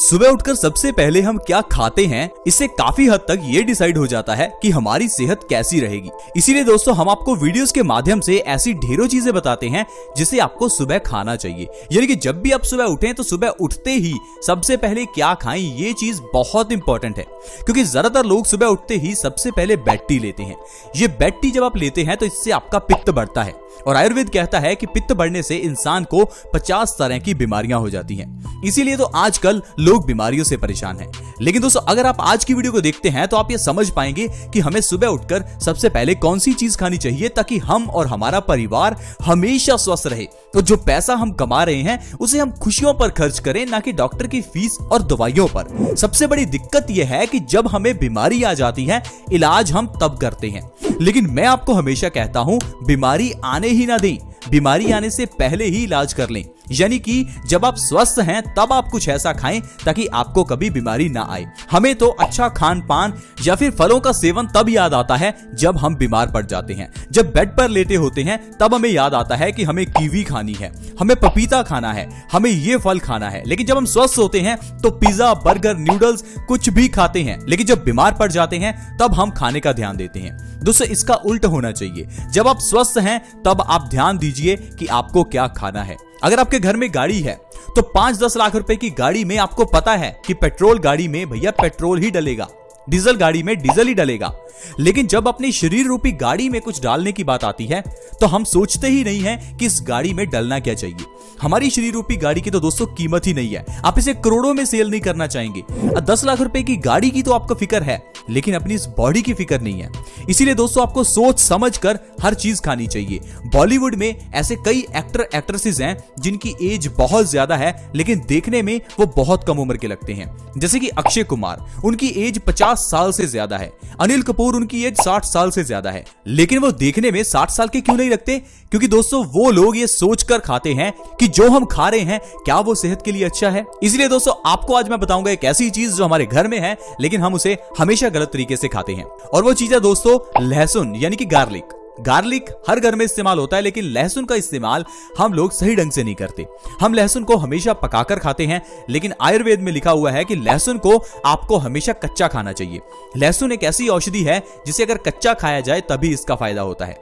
सुबह उठकर सबसे पहले हम क्या खाते हैं, इससे काफी हद तक ये डिसाइड हो जाता है कि हमारी सेहत कैसी रहेगी। इसीलिए दोस्तों हम आपको वीडियोस के माध्यम से ऐसी ढेरों चीजें बताते हैं जिसे आपको सुबह खाना चाहिए। यानी कि जब भी आप सुबह उठें तो सुबह उठते ही सबसे पहले क्या खाएं, ये चीज बहुत इंपॉर्टेंट है, क्योंकि ज्यादातर लोग सुबह उठते ही सबसे पहले बेड टी लेते हैं। ये बेड टी जब आप लेते हैं तो इससे आपका पित्त बढ़ता है, और आयुर्वेद कहता है कि पित्त बढ़ने से इंसान को 50 तरह की बीमारियां हो जाती हैं। इसीलिए तो आजकल लोग बीमारियों से परेशान हैं। लेकिन दोस्तों अगर आप आज की वीडियो को देखते हैं तो आप ये समझ पाएंगे कि हमें सुबह उठकर सबसे पहले कौन सी चीज खानी चाहिए ताकि हम और हमारा परिवार हमेशा स्वस्थ रहे। तो जो पैसा हम कमा रहे हैं उसे हम खुशियों पर खर्च करें, ना कि डॉक्टर की फीस और दवाइयों पर। सबसे बड़ी दिक्कत यह है कि जब हमें बीमारी आ जाती है इलाज हम तब करते हैं, लेकिन मैं आपको हमेशा कहता हूं बीमारी आने ही ना दें, बीमारी आने से पहले ही इलाज कर लें। यानी कि जब आप स्वस्थ हैं तब आप कुछ ऐसा खाएं ताकि आपको कभी बीमारी ना आए। हमें तो अच्छा खान पान या फिर फलों का सेवन तब याद आता है जब हम बीमार पड़ जाते हैं। जब बेड पर लेटे होते हैं तब हमें याद आता है कि हमें कीवी खानी है, हमें पपीता खाना है, हमें ये फल खाना है। लेकिन जब हम स्वस्थ होते हैं तो पिज्जा, बर्गर, न्यूडल्स कुछ भी खाते हैं, लेकिन जब बीमार पड़ जाते हैं तब हम खाने का ध्यान देते हैं। दोस्तों इसका उल्टा होना चाहिए। जब आप स्वस्थ हैं तब आप ध्यान दीजिए कि आपको क्या खाना है। अगर आपके घर में गाड़ी है तो 5-10 लाख रुपए की गाड़ी में आपको पता है कि पेट्रोल गाड़ी में भैया पेट्रोल ही डलेगा, डीजल गाड़ी में डीजल ही डलेगा। लेकिन जब अपनी शरीर रूपी गाड़ी में कुछ डालने की बात आती है तो हम सोचते ही नहीं है कि इस गाड़ी में डलना क्या चाहिए। हमारी शरीर रूपी गाड़ी की तो दोस्तों कीमत ही नहीं है, आप इसे करोड़ों में सेल नहीं करना चाहेंगे। 10 लाख रुपए की गाड़ी की तो आपको फिक्र है, लेकिन अपनी इस बॉडी की फिक्र नहीं है। इसीलिए दोस्तों आपको सोच समझ कर हर चीज खानी चाहिए। बॉलीवुड में ऐसे कई एक्टर एक्ट्रेसेस हैं जिनकी एज बहुत ज्यादा है लेकिन देखने में वो बहुत कम उम्र के लगते हैं। जैसे कि अक्षय कुमार, उनकी एज 50 साल से ज्यादा है। अनिल कपूर, उनकी एज 60 साल से ज्यादा है, लेकिन वो देखने में 60 साल के क्यों नहीं लगते? क्योंकि दोस्तों वो लोग ये सोचकर खाते हैं कि जो हम खा रहे हैं क्या वो सेहत के लिए अच्छा है। इसलिए दोस्तों आपको आज मैं बताऊंगा एक ऐसी चीज जो हमारे घर में है लेकिन हम उसे हमेशा गलत तरीके से खाते हैं, और वो चीज है दोस्तों लहसुन, यानी कि गार्लिक। गार्लिक हर घर में इस्तेमाल होता है, लेकिन लहसुन का इस्तेमाल हम लोग सही ढंग से नहीं करते। हम लहसुन को हमेशा पकाकर खाते हैं, लेकिन आयुर्वेद में लिखा हुआ है कि लहसुन को आपको हमेशा कच्चा खाना चाहिए। लहसुन एक ऐसी औषधि है जिसे अगर कच्चा खाया जाए तभी इसका फायदा होता है।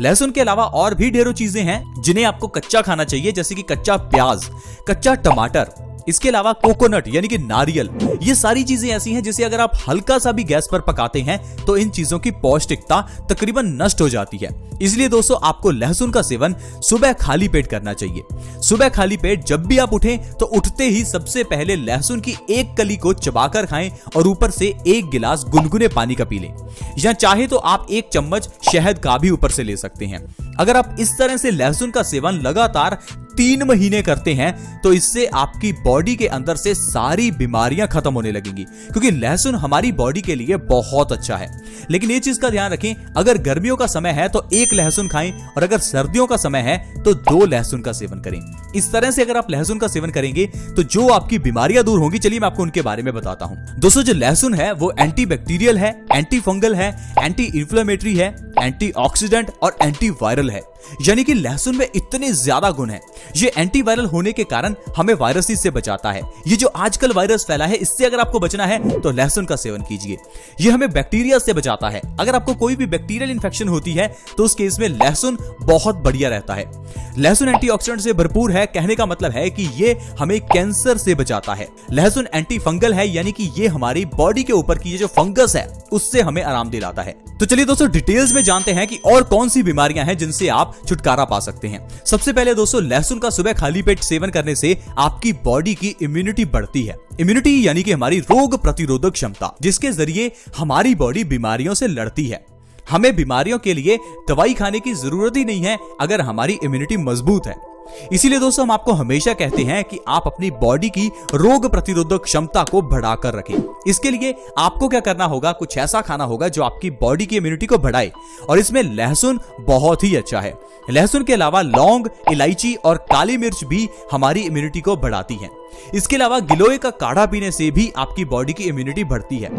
लहसुन के अलावा और भी ढेरों चीजें हैं जिन्हें आपको कच्चा खाना चाहिए, जैसे कि कच्चा प्याज, कच्चा टमाटर, इसके अलावा कोकोनट यानी कि नारियल। ये सारी चीजें ऐसी हैं जिसे अगर आप हल्का सा भी गैस पर पकाते हैं तो इन चीजों की पौष्टिकता तकरीबन नष्ट हो जाती है। इसलिए दोस्तों आपको लहसुन का सेवन सुबह खाली पेट करना चाहिए। सुबह खाली पेट जब भी आप उठें तो उठते ही सबसे पहले लहसुन की एक कली को चबाकर खाएं और ऊपर से 1 गिलास गुनगुने पानी का पी लें, या चाहे तो आप 1 चम्मच शहद का भी ऊपर से ले सकते हैं। अगर आप इस तरह से लहसुन का सेवन लगातार 3 महीने करते हैं तो इससे आपकी बॉडी के अंदर से सारी बीमारियां खत्म होने लगेंगी, क्योंकि लहसुन हमारी बॉडी के लिए बहुत अच्छा है। लेकिन ये चीज का ध्यान रखें, अगर गर्मियों का समय है तो 1 लहसुन खाएं, और अगर सर्दियों का समय है तो 2 लहसुन का सेवन करें। इस तरह से अगर आप लहसुन का सेवन करेंगे तो जो आपकी बीमारियां दूर होंगी। चलिए मैं आपको उनके बारे में बताता हूं। दोस्तों जो लहसुन है वो एंटी बैक्टीरियल है, एंटी फंगल है, एंटी इंफ्लेमेटरी है, एंटीऑक्सीडेंट और एंटीवायरल है। यानी कि लहसुन में इतने ज्यादा गुण हैं। ये एंटीवायरल होने के कारण हमें वायरस से बचाता है। ये जो आजकल वायरस फैला है इससे अगर आपको बचना है तो लहसुन का सेवन कीजिए। ये हमें बैक्टीरिया से बचाता है। अगर आपको कोई भी बैक्टीरियल इन्फेक्शन होती है तो उस केस में लहसुन बहुत बढ़िया रहता है। लहसुन एंटीऑक्सीडेंट से भरपूर है, कहने का मतलब है कि ये हमें कैंसर से बचाता है। लहसुन एंटी फंगल है, यानी कि ये हमारी बॉडी के ऊपर की जो फंगस है उससे हमें आराम दिलाता है। तो चलिए दोस्तों डिटेल्स में जानते हैं कि और कौन सी बीमारियां हैं जिनसे आप छुटकारा पा सकते हैं। सबसे पहले दोस्तों लहसुन का सुबह खाली पेट सेवन करने से आपकी बॉडी की इम्यूनिटी बढ़ती है। इम्यूनिटी यानी कि हमारी रोग प्रतिरोधक क्षमता, जिसके जरिए हमारी बॉडी बीमारियों से लड़ती है। हमें बीमारियों के लिए दवाई खाने की जरूरत ही नहीं है अगर हमारी इम्यूनिटी मजबूत है। इसीलिए दोस्तों हम आपको हमेशा कहते हैं कि आप अपनी बॉडी की रोग प्रतिरोधक क्षमता को बढ़ाकर रखें। इसके लिए आपको क्या करना होगा, कुछ ऐसा खाना होगा जो आपकी बॉडी की इम्यूनिटी को बढ़ाए, और इसमें लहसुन बहुत ही अच्छा है। लहसुन के अलावा लौंग, इलायची और काली मिर्च भी हमारी इम्यूनिटी को बढ़ाती हैं। इसके अलावा गिलोय का काढ़ा पीने से भी आपकी बॉडी की इम्यूनिटी बढ़ती है।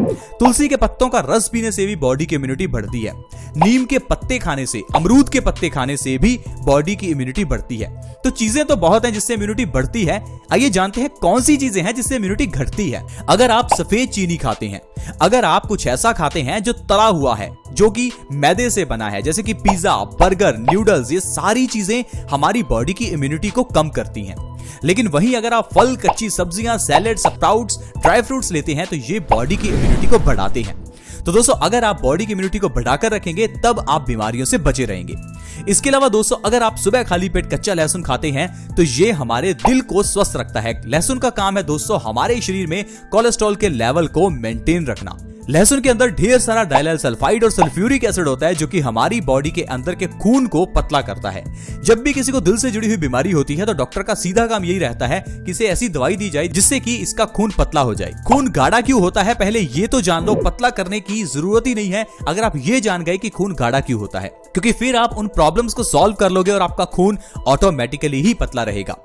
तुलसी के पत्तों का रस पीने से भी बॉडी की इम्यूनिटी बढ़ती है। नीम के पत्ते खाने से, अमरूद के पत्ते खाने से भी बॉडी की इम्यूनिटी बढ़ती है। तो चीजें तो बहुत हैं जिससे इम्यूनिटी बढ़ती है। आइए जानते हैं कौन सी चीजें हैं जिससे इम्यूनिटी घटती है। अगर आप सफेद चीनी खाते हैं, अगर आप कुछ ऐसा खाते हैं जो तला हुआ है, जो कि मैदे से बना है, जैसे कि पिज्जा, बर्गर, न्यूडल्स, ये सारी चीजें हमारी बॉडी की इम्यूनिटी को कम करती हैं। लेकिन वहीं अगर आप फल, कच्ची सब्जियां, सैलेड, स्प्राउट्स, ड्राई फ्रूट्स लेते हैं तो ये बॉडी की इम्यूनिटी को बढ़ाते हैं। तो दोस्तों अगर आप बॉडी की इम्यूनिटी को बढ़ाकर रखेंगे तब आप बीमारियों से बचे रहेंगे। इसके अलावा दोस्तों अगर आप सुबह खाली पेट कच्चा लहसुन खाते हैं तो ये हमारे दिल को स्वस्थ रखता है। लहसुन का काम है दोस्तों हमारे शरीर में कोलेस्ट्रॉल के लेवल को मेंटेन रखना। लहसुन के अंदर ढेर सारा डाइलाइल सल्फाइड और सल्फ्यूरिक एसिड होता है जो कि हमारी बॉडी के अंदर के खून को पतला करता है। जब भी किसी को दिल से जुड़ी हुई बीमारी होती है तो डॉक्टर का सीधा काम यही रहता है कि इसे ऐसी दवाई दी जाए जिससे कि इसका खून पतला हो जाए। खून गाढ़ा क्यों होता है पहले ये तो जान लो, पतला करने की जरूरत ही नहीं है अगर आप ये जान गए कि खून गाढ़ा क्यों होता है, क्योंकि फिर आप उन प्रॉब्लम्स को सॉल्व कर लोगे और आपका खून ऑटोमेटिकली ही पतला रहेगा।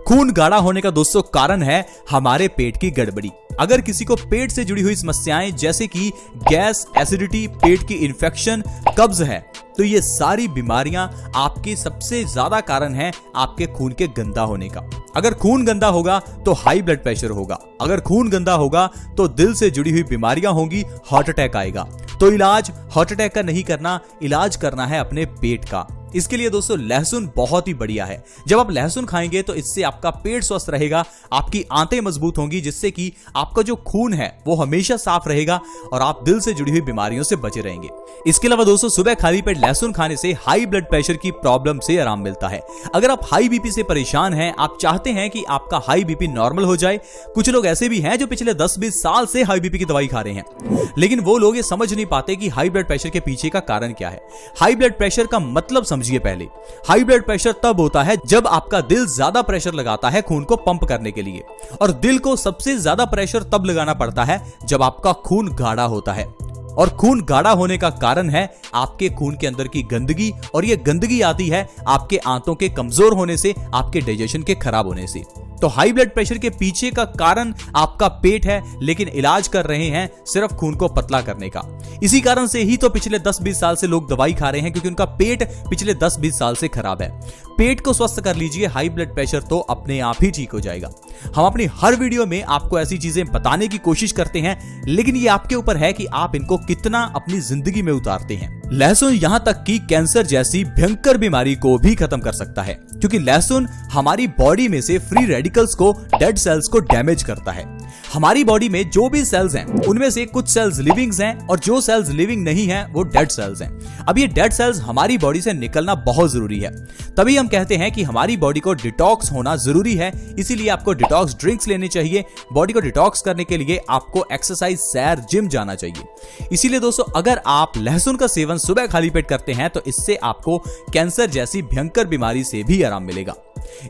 खून गाढ़ा होने का दोस्तों कारण है हमारे पेट की गड़बड़ी। अगर किसी को पेट से जुड़ी हुई समस्याएं जैसे कि गैस, एसिडिटी, पेट की इन्फेक्शन, कब्ज है तो ये सारी बीमारियां आपके सबसे ज्यादा कारण है आपके खून के गंदा होने का। अगर खून गंदा होगा तो हाई ब्लड प्रेशर होगा, अगर खून गंदा होगा तो दिल से जुड़ी हुई बीमारियां होंगी, हार्ट अटैक आएगा। तो इलाज हार्ट अटैक का नहीं करना, इलाज करना है अपने पेट का। इसके लिए दोस्तों लहसुन बहुत ही बढ़िया है। जब आप लहसुन खाएंगे तो इससे आपका पेट स्वस्थ रहेगा, आपकी आंतें मजबूत होंगी, जिससे कि आपका जो खून है वो हमेशा साफ रहेगा और आप दिल से जुड़ी हुई बीमारियों से बचे रहेंगे। इसके अलावा दोस्तों सुबह खाली पेट लहसुन खाने से हाई ब्लड प्रेशर की प्रॉब्लम से आराम मिलता है। अगर आप हाई बीपी से परेशान हैं, आप चाहते हैं कि आपका हाई बीपी नॉर्मल हो जाए, कुछ लोग ऐसे भी हैं जो पिछले 10-20 साल से हाई बीपी की दवाई खा रहे हैं, लेकिन वो लोग ये समझ नहीं पाते कि हाई ब्लड प्रेशर के पीछे का कारण क्या है। हाई ब्लड प्रेशर का मतलब समझिए पहले। हाई ब्लड प्रेशर तब होता है जब आपका दिल ज्यादा प्रेशर लगाता है खून को पंप करने के लिए, और दिल को सबसे ज्यादा प्रेशर तब लगाना पड़ता है जब आपका खून गाढ़ा होता है। और खून गाढ़ा होने का कारण है आपके खून के अंदर की गंदगी, और ये गंदगी आती है आपके आंतों के कमजोर होने से, आपके डाइजेशन के खराब होने से। तो हाई ब्लड प्रेशर के पीछे का कारण आपका पेट है, लेकिन इलाज कर रहे हैं सिर्फ खून को पतला करने का। इसी कारण से ही तो पिछले 10-20 साल से लोग दवाई खा रहे हैं, क्योंकि उनका पेट पिछले 10-20 साल से खराब है। पेट को स्वस्थ कर लीजिए, हाई ब्लड प्रेशर तो अपने आप ही ठीक हो जाएगा। हम अपनी हर वीडियो में आपको ऐसी चीजें बताने की कोशिश करते हैं, लेकिन ये आपके ऊपर है कि आप इनको कितना अपनी जिंदगी में उतारते हैं। लहसुन यहां तक कि कैंसर जैसी भयंकर बीमारी को भी खत्म कर सकता है, क्योंकि लहसुन हमारी बॉडी में से फ्री रेडिकल्स को, डेड सेल्स को डैमेज करता है। हमारी बॉडी में जो भी सेल्स हैं उनमें से कुछ सेल्स लिविंग्स हैं और जो सेल्स लिविंग नहीं हैं वो डेड सेल्स हैं। अब ये डेड सेल्स हमारी बॉडी से निकलना बहुत जरूरी है, तभी हम कहते हैं कि हमारी बॉडी को डिटॉक्स होना जरूरी है। इसीलिए आपको डिटॉक्स ड्रिंक्स लेने चाहिए। बॉडी को डिटॉक्स करने के लिए आपको एक्सरसाइज, सैर, जिम जाना चाहिए। इसीलिए दोस्तों अगर आप लहसुन का सेवन सुबह खाली पेट करते हैं तो इससे आपको कैंसर जैसी भयंकर बीमारी से भी आराम मिलेगा।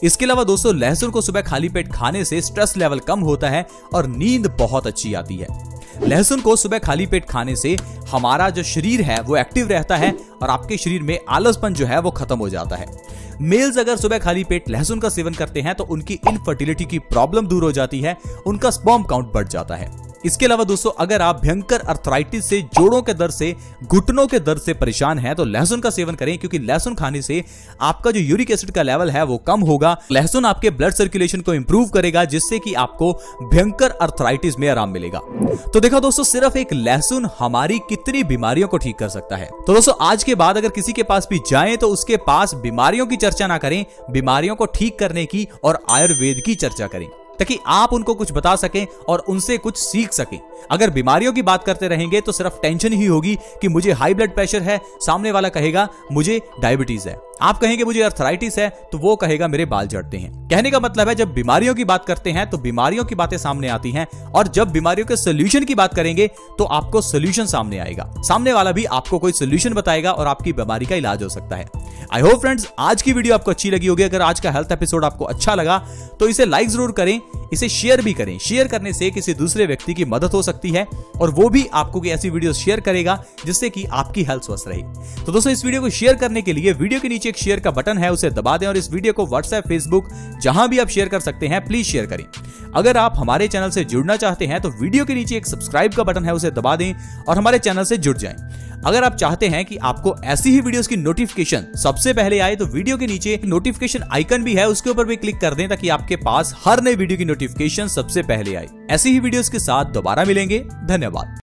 इसके अलावा दोस्तों लहसुन को सुबह खाली पेट खाने से स्ट्रेस लेवल कम होता है और नींद बहुत अच्छी आती है। लहसुन को सुबह खाली पेट खाने से हमारा जो शरीर है वो एक्टिव रहता है और आपके शरीर में आलसपन जो है वो खत्म हो जाता है। मेल्स अगर सुबह खाली पेट लहसुन का सेवन करते हैं तो उनकी इनफर्टिलिटी की प्रॉब्लम दूर हो जाती है, उनका स्पर्म काउंट बढ़ जाता है। इसके अलावा दोस्तों अगर आप भयंकर अर्थराइटिस से, जोड़ों के दर्द से, घुटनों के दर्द से परेशान हैं तो लहसुन का सेवन करें, क्योंकि लहसुन खाने से आपका जो यूरिक एसिड का लेवल है वो कम होगा। लहसुन आपके ब्लड सर्कुलेशन को इंप्रूव करेगा, जिससे कि आपको भयंकर अर्थराइटिस में आराम मिलेगा। तो देखो दोस्तों सिर्फ एक लहसुन हमारी कितनी बीमारियों को ठीक कर सकता है। तो दोस्तों आज के बाद अगर किसी के पास भी जाएं तो उसके पास बीमारियों की चर्चा ना करें, बीमारियों को ठीक करने की और आयुर्वेद की चर्चा करें, ताकि आप उनको कुछ बता सकें और उनसे कुछ सीख सकें। अगर बीमारियों की बात करते रहेंगे तो सिर्फ टेंशन ही होगी कि मुझे हाई ब्लड प्रेशर है, सामने वाला कहेगा मुझे डायबिटीज है, आप कहेंगे मुझे अर्थराइटिस है तो वो कहेगा मेरे बाल झड़ते हैं। कहने का मतलब है जब बीमारियों की बात करते हैं तो बीमारियों की बातें सामने आती हैं, और जब बीमारियों के सोल्यूशन की बात करेंगे तो आपको सोल्यूशन सामने आएगा, सामने वाला भी आपको कोई सोल्यूशन बताएगा और आपकी बीमारी का इलाज हो सकता है। आई होप फ्रेंड्स आज की वीडियो आपको अच्छी लगी होगी। अगर आज का हेल्थ एपिसोड आपको अच्छा लगा तो इसे लाइक जरूर करें, इसे शेयर भी करें। शेयर करने से किसी दूसरे व्यक्ति की मदद हो सकती है और वो भी आपको कोई ऐसी वीडियो शेयर करेगा जिससे कि आपकी हेल्थ स्वस्थ रहे। तो दोस्तों इस वीडियो को शेयर करने के लिए वीडियो के नीचे एक शेयर का बटन है, उसे दबा दें और इस वीडियो को व्हाट्सएप, फेसबुक जहां भी आप शेयर कर सकते हैं प्लीज शेयर करें। अगर आप हमारे चैनल से जुड़ना चाहते हैं तो वीडियो के नीचे एक सब्सक्राइब का बटन है, उसे दबा दें और हमारे चैनल से जुड़ जाएं। अगर आप चाहते हैं कि आपको ऐसी ही वीडियोस की नोटिफिकेशन सबसे पहले आए तो वीडियो के नीचे नोटिफिकेशन आइकन भी है, उसके ऊपर भी क्लिक कर दें ताकि आपके पास हर नई वीडियो की नोटिफिकेशन सबसे पहले आए। ऐसी ही वीडियोस के साथ दोबारा मिलेंगे। धन्यवाद।